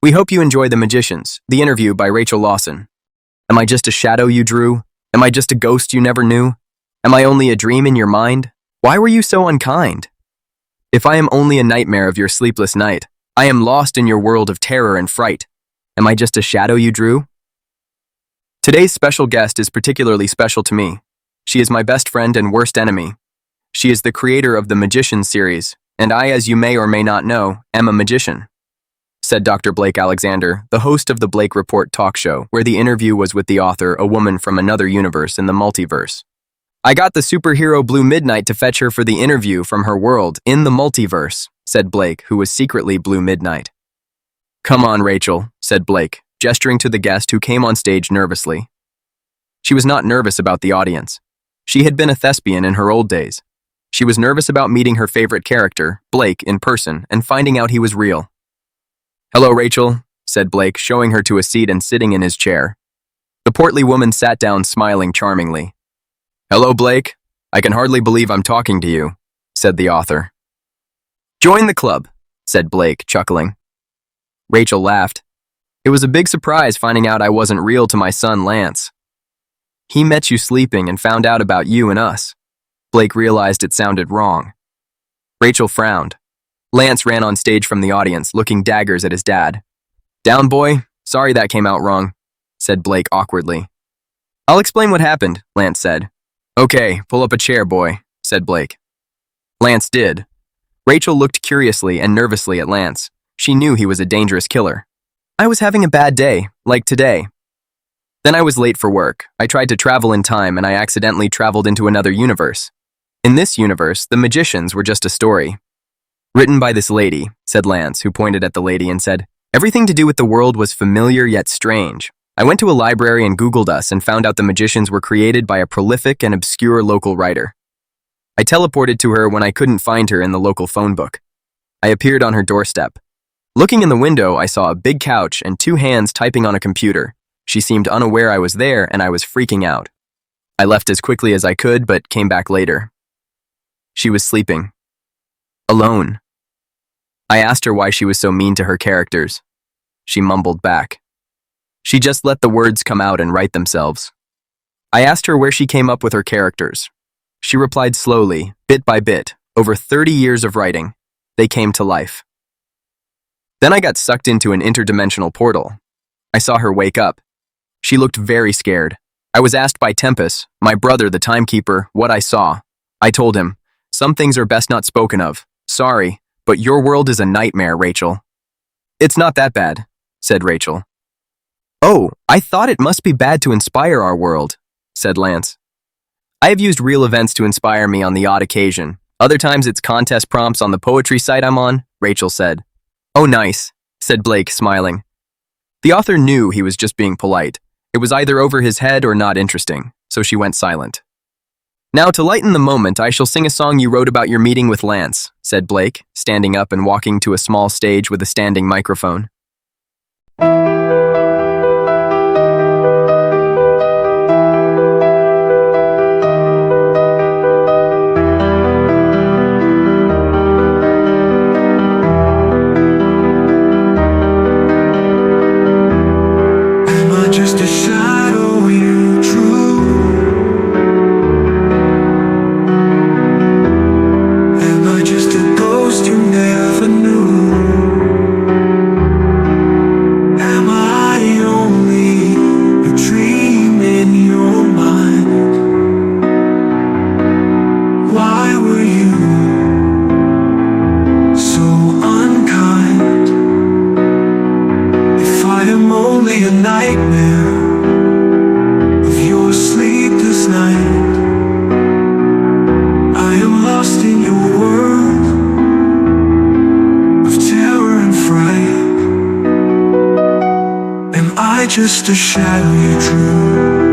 We hope you enjoy The Magicians, the interview by Rachel Lawson. Am I just a shadow you drew? Am I just a ghost you never knew? Am I only a dream in your mind? Why were you so unkind? If I am only a nightmare of your sleepless night, I am lost in your world of terror and fright. Am I just a shadow you drew? Today's special guest is particularly special to me. She is my best friend and worst enemy. She is the creator of the Magicians series, and I, as you may or may not know, am a magician, said Dr. Blake Alexander, the host of the Blake Report talk show, where the interview was with the author, a woman from another universe in the multiverse. I got the superhero Blue Midnight to fetch her for the interview from her world in the multiverse, said Blake, who was secretly Blue Midnight. Come on, Rachel, said Blake, gesturing to the guest who came on stage nervously. She was not nervous about the audience. She had been a thespian in her old days. She was nervous about meeting her favorite character, Blake, in person and finding out he was real. Hello, Rachel, said Blake, showing her to a seat and sitting in his chair. The portly woman sat down, smiling charmingly. Hello, Blake. I can hardly believe I'm talking to you, said the author. Join the club, said Blake, chuckling. Rachel laughed. It was a big surprise finding out I wasn't real to my son, Lance. He met you sleeping and found out about you and us. Blake realized it sounded wrong. Rachel frowned. Lance ran on stage from the audience, looking daggers at his dad. Down, boy. Sorry that came out wrong, said Blake awkwardly. I'll explain what happened, Lance said. Okay, pull up a chair, boy, said Blake. Lance did. Rachel looked curiously and nervously at Lance. She knew he was a dangerous killer. I was having a bad day, like today. Then I was late for work. I tried to travel in time and I accidentally traveled into another universe. In this universe, the magicians were just a story. Written by this lady, said Lance, who pointed at the lady and said, everything to do with the world was familiar yet strange. I went to a library and Googled us and found out the magicians were created by a prolific and obscure local writer. I teleported to her when I couldn't find her in the local phone book. I appeared on her doorstep. Looking in the window, I saw a big couch and two hands typing on a computer. She seemed unaware I was there and I was freaking out. I left as quickly as I could, but came back later. She was sleeping. Alone. I asked her why she was so mean to her characters. She mumbled back. She just let the words come out and write themselves. I asked her where she came up with her characters. She replied slowly, bit by bit, over 30 years of writing. They came to life. Then I got sucked into an interdimensional portal. I saw her wake up. She looked very scared. I was asked by Tempest, my brother, the timekeeper, what I saw. I told him, some things are best not spoken of. Sorry, but your world is a nightmare, Rachel. It's not that bad, said Rachel. Oh, I thought it must be bad to inspire our world, said Lance. I have used real events to inspire me on the odd occasion. Other times it's contest prompts on the poetry site I'm on, Rachel said. Oh, nice, said Blake, smiling. The author knew he was just being polite. It was either over his head or not interesting, so she went silent. Now, to lighten the moment, I shall sing a song you wrote about your meeting with Lance, said Blake, standing up and walking to a small stage with a standing microphone. Just a shadow you drew. Am I just a ghost you never knew? Am I only a dream in your mind? Why were you so unkind? If I am only a nightmare of your sleepless night, I am lost in your world of terror and fright. Am I just a shadow you drew?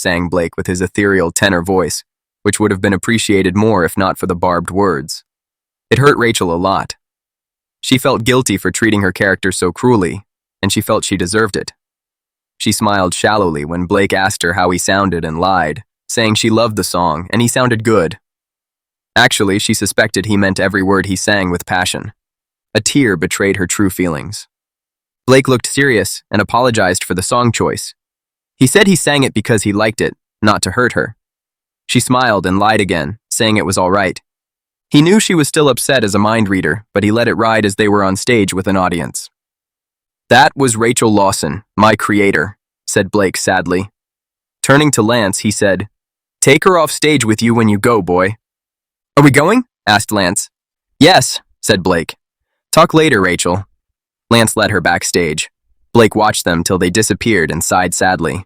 sang Blake with his ethereal tenor voice, which would have been appreciated more if not for the barbed words. It hurt Rachel a lot. She felt guilty for treating her character so cruelly, and she felt she deserved it. She smiled shallowly when Blake asked her how he sounded and lied, saying she loved the song and he sounded good. Actually, she suspected he meant every word he sang with passion. A tear betrayed her true feelings. Blake looked serious and apologized for the song choice. He said he sang it because he liked it, not to hurt her. She smiled and lied again, saying it was all right. He knew she was still upset as a mind reader, but he let it ride as they were on stage with an audience. "That was Rachel Lawson, my creator," said Blake sadly. Turning to Lance, he said, "Take her off stage with you when you go, boy." "Are we going?" asked Lance. "Yes," said Blake. "Talk later, Rachel." Lance led her backstage. Blake watched them till they disappeared and sighed sadly.